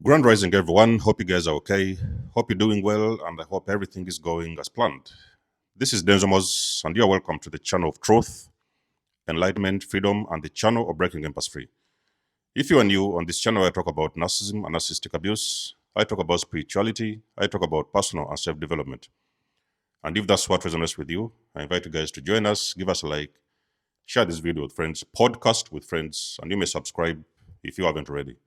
Grand Rising, everyone. Hope you guys are okay. Hope you're doing well, and I hope everything is going as planned. This is Denzomos, and you're welcome to the channel of truth, enlightenment, freedom, and the channel of breaking impasse free. If you are new on this channel, I talk about narcissism and narcissistic abuse. I talk about spirituality. I talk about personal and self-development. And if that's what resonates with you, I invite you guys to join us, give us a like, share this video with friends, podcast with friends, and you may subscribe if you haven't already.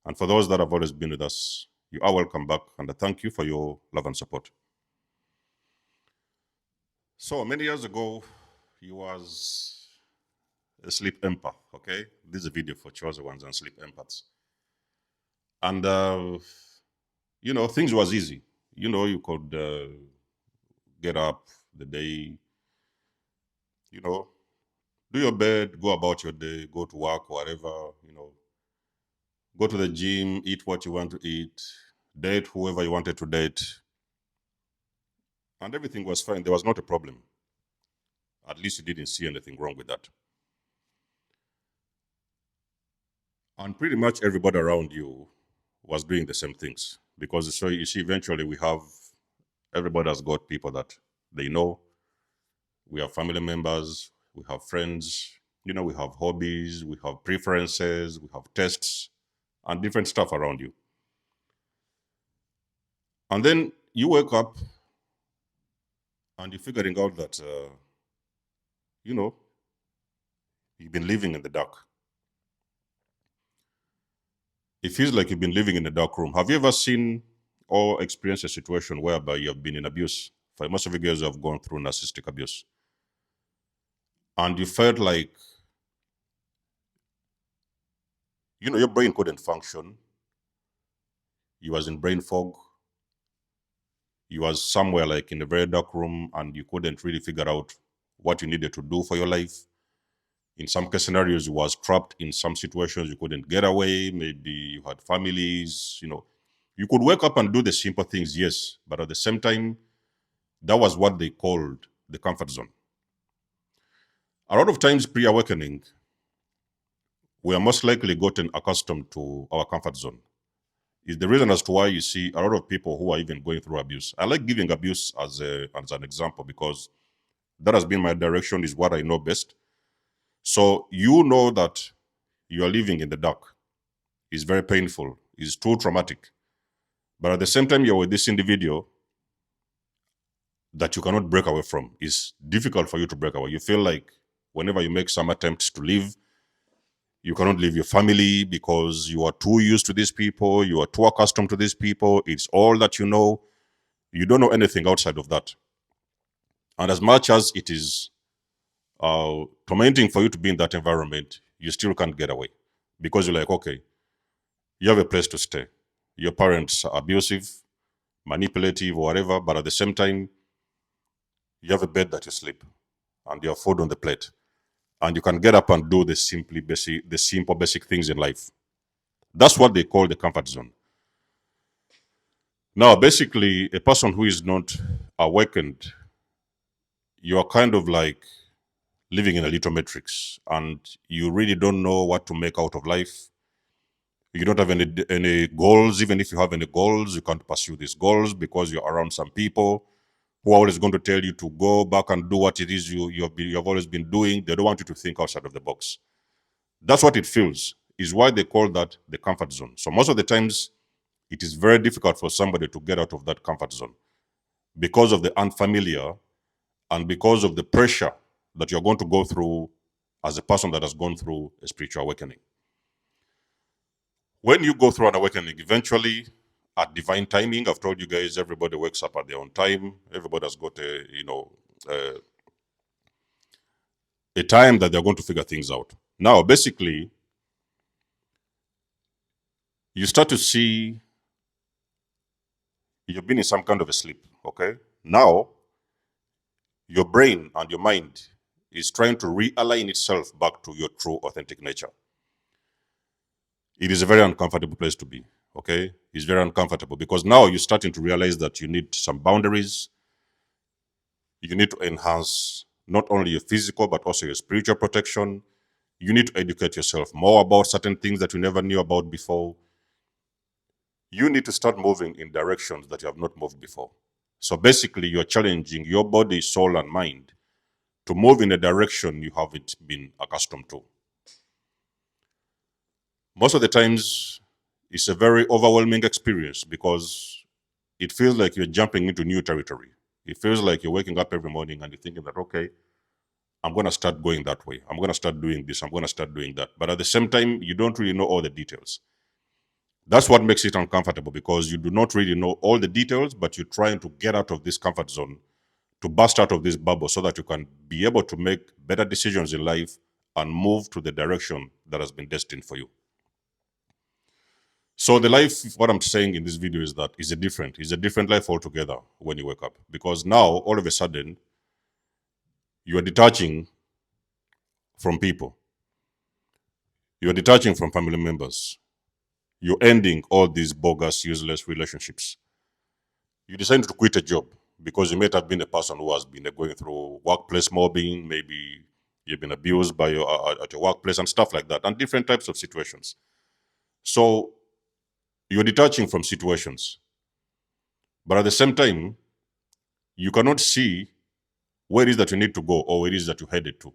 And for those that have always been with us, you are welcome back, and I thank you for your love and support. So many years ago, you was a sleep empath, okay? This is a video for chosen ones and sleep empaths. And, things was easy. You could get up the day, do your bed, go about your day, go to work, whatever, go to the gym, eat what you want to eat, date whoever you wanted to date. And everything was fine. There was not a problem. At least you didn't see anything wrong with that. And pretty much everybody around you was doing the same things. Because so you see, eventually everybody has got people that they know. We have family members, we have friends, we have hobbies, we have preferences, we have tastes, and different stuff around you. And then you wake up and you're figuring out that, you've been living in the dark. It feels like you've been living in a dark room. Have you ever seen or experienced a situation whereby you have been in abuse? For most of you guys who have gone through narcissistic abuse. And you felt like, your brain couldn't function. You was in brain fog. You was somewhere like in a very dark room and you couldn't really figure out what you needed to do for your life. In some case scenarios, you was trapped in some situations you couldn't get away. Maybe you had families, You could wake up and do the simple things, yes. But at the same time, that was what they called the comfort zone. A lot of times pre-awakening, we are most likely gotten accustomed to our comfort zone. Is the reason as to why you see a lot of people who are even going through abuse. I like giving abuse as an example because that has been my direction, is what I know best. So you know that you are living in the dark. It's very painful. It's too traumatic. But at the same time, you're with this individual that you cannot break away from. It's difficult for you to break away. You feel like whenever you make some attempts to leave, you cannot leave your family because you are too used to these people. You are too accustomed to these people. It's all that you know. You don't know anything outside of that. And as much as it is tormenting for you to be in that environment, you still can't get away because you're like, okay, you have a place to stay. Your parents are abusive, manipulative, or whatever, but at the same time, you have a bed that you sleep and you have food on the plate. And you can get up and do the simple basic things in life. That's what they call the comfort zone. Now, basically, a person who is not awakened, you are kind of like living in a little matrix and you really don't know what to make out of life. You don't have any goals. Even if you have any goals, you can't pursue these goals because you're around some people who are always going to tell you to go back and do what it is you have always been doing. They don't want you to think outside of the box. That's what it feels, is why they call that the comfort zone. So most of the times, it is very difficult for somebody to get out of that comfort zone because of the unfamiliar and because of the pressure that you're going to go through as a person that has gone through a spiritual awakening. When you go through an awakening, eventually, at divine timing, I've told you guys, everybody wakes up at their own time. Everybody has got a time that they're going to figure things out. Now, basically, you start to see you've been in some kind of a sleep, okay? Now, your brain and your mind is trying to realign itself back to your true, authentic nature. It is a very uncomfortable place to be, okay? It's very uncomfortable because now you're starting to realize that you need some boundaries. You need to enhance not only your physical, but also your spiritual protection. You need to educate yourself more about certain things that you never knew about before. you need to start moving in directions that you have not moved before. So basically, you're challenging your body, soul, and mind to move in a direction you haven't been accustomed to. Most of the times, it's a very overwhelming experience because it feels like you're jumping into new territory. It feels like you're waking up every morning and you're thinking that, okay, I'm going to start going that way. I'm going to start doing this. I'm going to start doing that. But at the same time, you don't really know all the details. That's what makes it uncomfortable because you do not really know all the details, but you're trying to get out of this comfort zone, to burst out of this bubble so that you can be able to make better decisions in life and move to the direction that has been destined for you. So the life, what I'm saying in this video is that it's a different life altogether when you wake up. Because now, all of a sudden, you are detaching from people. You are detaching from family members. You're ending all these bogus, useless relationships. You decided to quit a job because you might have been a person who has been going through workplace mobbing, maybe you've been abused by at your workplace and stuff like that, and different types of situations. So you're detaching from situations, but at the same time, you cannot see where it is that you need to go or where it is that you're headed to.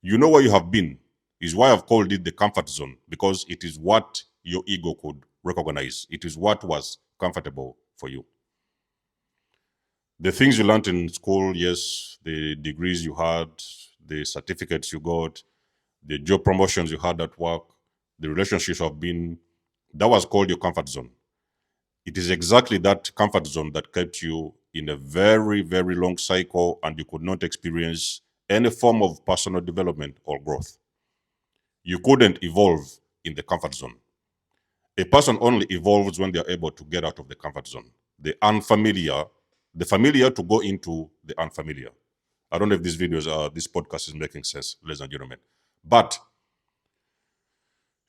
You know where you have been, is why I've called it the comfort zone, because it is what your ego could recognize. It is what was comfortable for you. The things you learned in school, yes, the degrees you had, the certificates you got, the job promotions you had at work, the relationships have been, that was called your comfort zone. It is exactly that comfort zone that kept you in a very, very long cycle and you could not experience any form of personal development or growth. You couldn't evolve in the comfort zone. A person only evolves when they are able to get out of the comfort zone, the unfamiliar, the familiar to go into the unfamiliar. I don't know if this podcast is making sense, ladies and gentlemen. But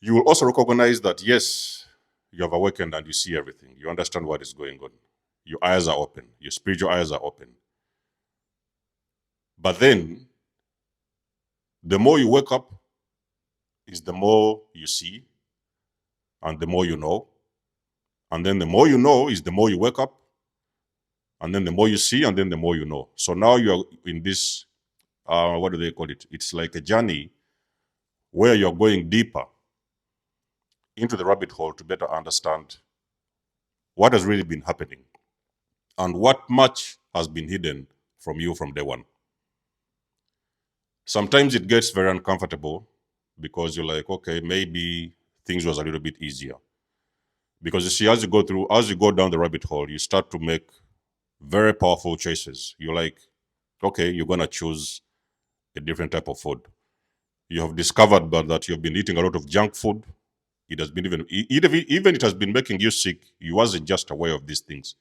you will also recognize that, yes, you have awakened and you see everything. You understand what is going on. Your eyes are open. Your spiritual eyes are open. But then, the more you wake up, is the more you see and the more you know. And then the more you know is the more you wake up. And then the more you see and then the more you know. So now you're in this, what do they call it? It's like a journey where you're going deeper into the rabbit hole to better understand what has really been happening and what much has been hidden from you from day one. Sometimes it gets very uncomfortable because you're like, okay, maybe things was a little bit easier. Because you see, as you go down the rabbit hole, you start to make very powerful choices. You're like, okay, you're gonna choose a different type of food. You have discovered that you've been eating a lot of junk food. It has been even it has been making you sick. You wasn't just aware of these things.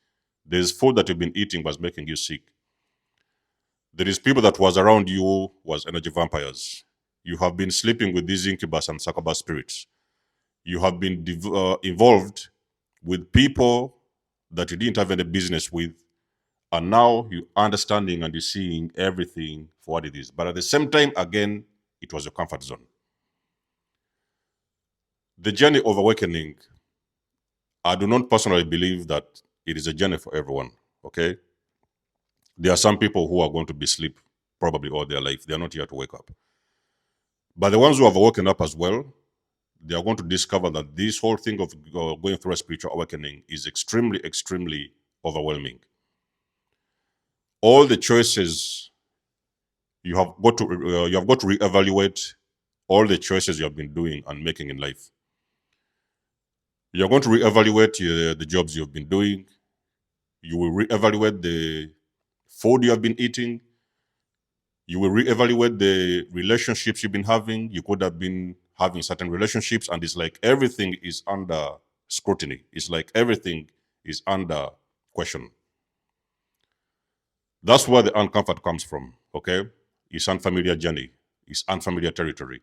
There's food that you've been eating was making you sick. There is people that was around you was energy vampires. You have been sleeping with these incubus and succubus spirits. You have been involved with people that you didn't have any business with, and now you're understanding and you're seeing everything for what it is. But at the same time, again, it was your comfort zone. The journey of awakening, I do not personally believe that it is a journey for everyone. Okay, there are some people who are going to be asleep probably all their life. They are not here to wake up. But the ones who have woken up as well, they are going to discover that this whole thing of going through a spiritual awakening is extremely, extremely overwhelming. All the choices you have got to reevaluate all the choices you have been doing and making in life. You're going to reevaluate the jobs you've been doing. You will reevaluate the food you have been eating. You will reevaluate the relationships you've been having. You could have been having certain relationships, and it's like everything is under scrutiny. It's like everything is under question. That's where the uncomfort comes from. Okay, it's unfamiliar journey. It's unfamiliar territory,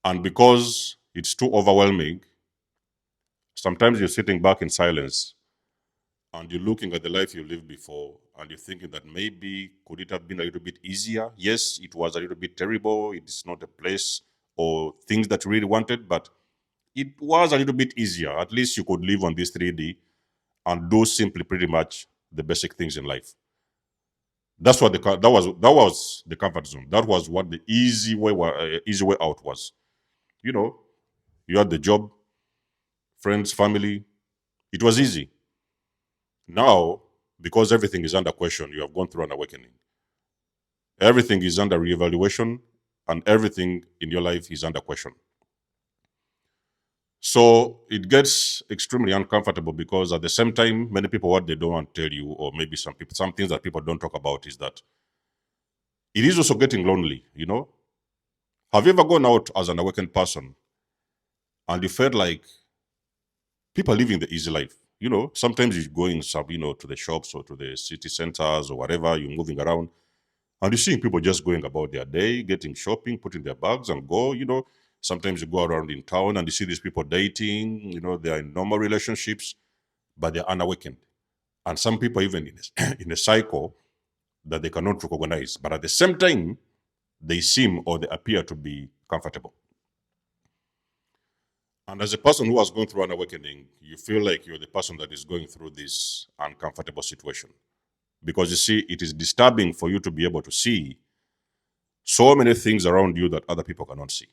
and because it's too overwhelming, sometimes you're sitting back in silence and you're looking at the life you lived before and you're thinking that maybe could it have been a little bit easier? Yes, it was a little bit terrible. It's not a place or things that you really wanted, but it was a little bit easier. At least you could live on this 3D and do simply pretty much the basic things in life. That's what that was the comfort zone. That was what the easy way out was. You know, you had the job, friends, family. It was easy. Now, because everything is under question, you have gone through an awakening. Everything is under reevaluation, and everything in your life is under question. So it gets extremely uncomfortable because at the same time, many people what they don't want to tell you, or maybe some things that people don't talk about is that it is also getting lonely, you know? Have you ever gone out as an awakened person and you felt like people are living the easy life? You know, sometimes you're going to the shops or to the city centers or whatever, you're moving around, and you're seeing people just going about their day, getting shopping, putting their bags and go, you know. Sometimes you go around in town and you see these people dating, you know, they're in normal relationships, but they're unawakened. And some people even in a cycle that they cannot recognize. But at the same time, they seem or they appear to be comfortable. And as a person who has gone through an awakening, you feel like you're the person that is going through this uncomfortable situation. Because you see, it is disturbing for you to be able to see so many things around you that other people cannot see.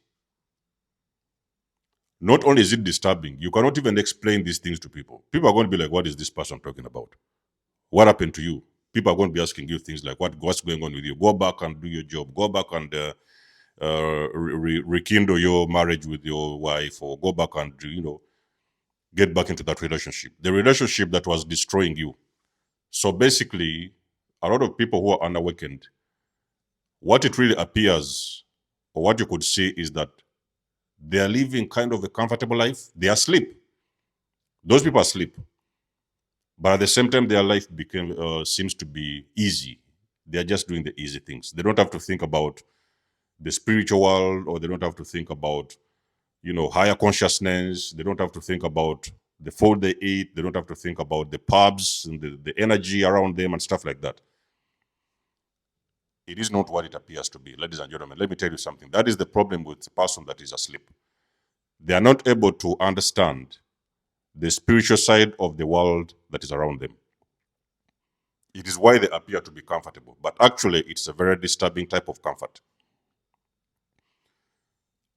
Not only is it disturbing, you cannot even explain these things to people. People are going to be like, what is this person talking about? What happened to you? People are going to be asking you things like, what's going on with you? Go back and do your job. Go back and rekindle your marriage with your wife, or go back and, get back into that relationship. The relationship that was destroying you. So basically, a lot of people who are unawakened, what it really appears, or what you could see, is that they are living kind of a comfortable life. They are asleep. Those people are asleep. But at the same time, their life seems to be easy. They are just doing the easy things. They don't have to think about the spiritual world, or they don't have to think about, higher consciousness. They don't have to think about the food they eat. They don't have to think about the pubs and the energy around them and stuff like that. It is not what it appears to be. Ladies and gentlemen, let me tell you something. That is the problem with the person that is asleep. They are not able to understand the spiritual side of the world that is around them. It is why they appear to be comfortable, but actually it's a very disturbing type of comfort.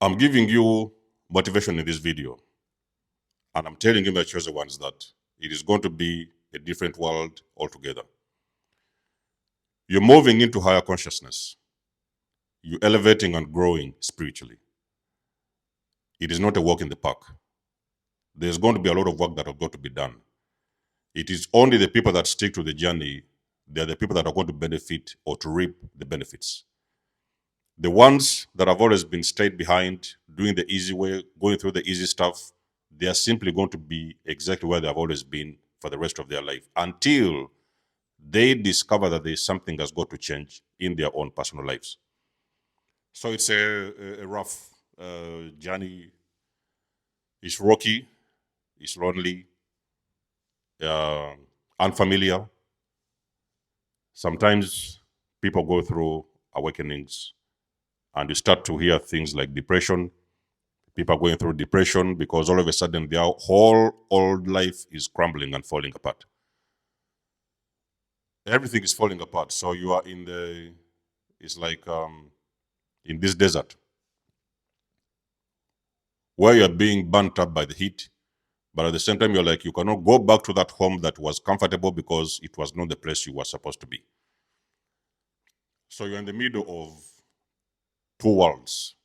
I'm giving you motivation in this video, and I'm telling you, my chosen ones, that it is going to be a different world altogether. You're moving into higher consciousness. You're elevating and growing spiritually. It is not a walk in the park. There's going to be a lot of work that are going to be done. It is only the people that stick to the journey, they're the people that are going to benefit or to reap the benefits. The ones that have always been stayed behind, doing the easy way, going through the easy stuff, they are simply going to be exactly where they have always been for the rest of their life until they discover that there's something that's got to change in their own personal lives. So it's a rough journey. It's rocky, it's lonely, unfamiliar. Sometimes people go through awakenings and you start to hear things like depression. People are going through depression because all of a sudden their whole old life is crumbling and falling apart. Everything is falling apart. So you are it's like in this desert where you're being burnt up by the heat. But at the same time, you're like, you cannot go back to that home that was comfortable because it was not the place you were supposed to be. So you're in the middle of two worlds.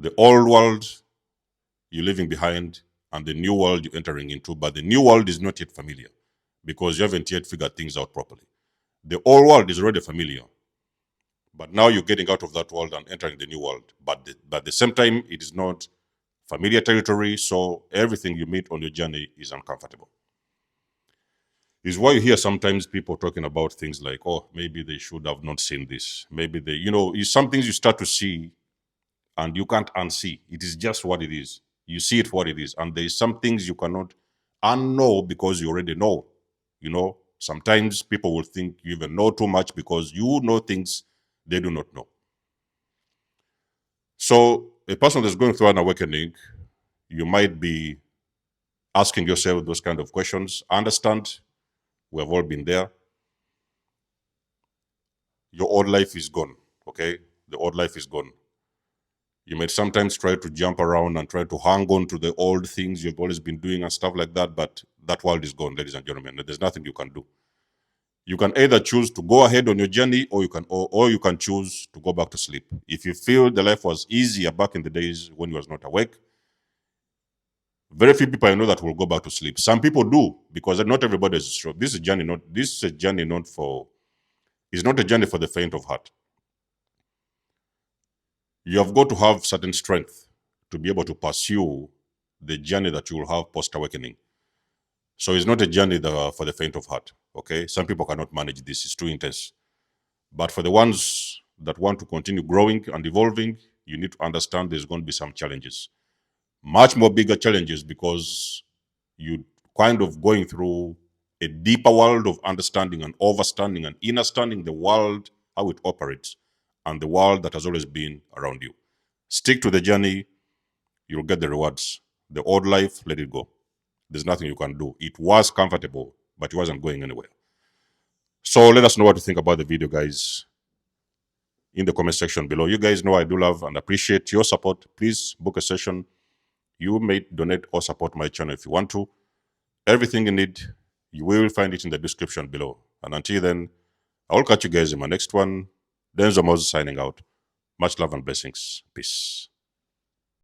The old world you're leaving behind, and the new world you're entering into. But the new world is not yet familiar because you haven't yet figured things out properly. The old world is already familiar, but now you're getting out of that world and entering the new world. But at the same time, it is not familiar territory, so everything you meet on your journey is uncomfortable. Is why you hear sometimes people talking about things like, oh, maybe they should have not seen this. Maybe they, some things you start to see and you can't unsee. It is just what it is. You see it for what it is. And there's some things you cannot unknow because you already know. Sometimes people will think you even know too much because you know things they do not know. So a person that's going through an awakening, You might be asking yourself those kind of questions. Understand, we have all been there. Your old life is gone, okay? The old life is gone. You might sometimes try to jump around and try to hang on to the old things you've always been doing and stuff like that, but that world is gone, ladies and gentlemen. There's nothing you can do. You can either choose to go ahead on your journey, or you can choose to go back to sleep. If you feel the life was easier back in the days when you was not awake, very few people I know that will go back to sleep. Some people do, because not everybody is strong. This is a journey not for, it's not a journey for the faint of heart. You have got to have certain strength to be able to pursue the journey that you will have post awakening. So it's not a journey for the faint of heart. Okay, some people cannot manage this; it's too intense. But for the ones that want to continue growing and evolving, you need to understand there's going to be some challenges, much more bigger challenges, because you kind of going through a deeper world of understanding and overstanding and understanding the world, how it operates, and the world that has always been around you. Stick to the journey, you'll get the rewards. The old life, let it go. There's nothing you can do. It was comfortable, but it wasn't going anywhere. So let us know what you think about the video, guys, in the comment section below. You guys know I do love and appreciate your support. Please book a session. You may donate or support my channel if you want to. Everything you need, you will find it in the description below. And until then, I will catch you guys in my next one. Denzo Moses signing out. Much love and blessings. Peace.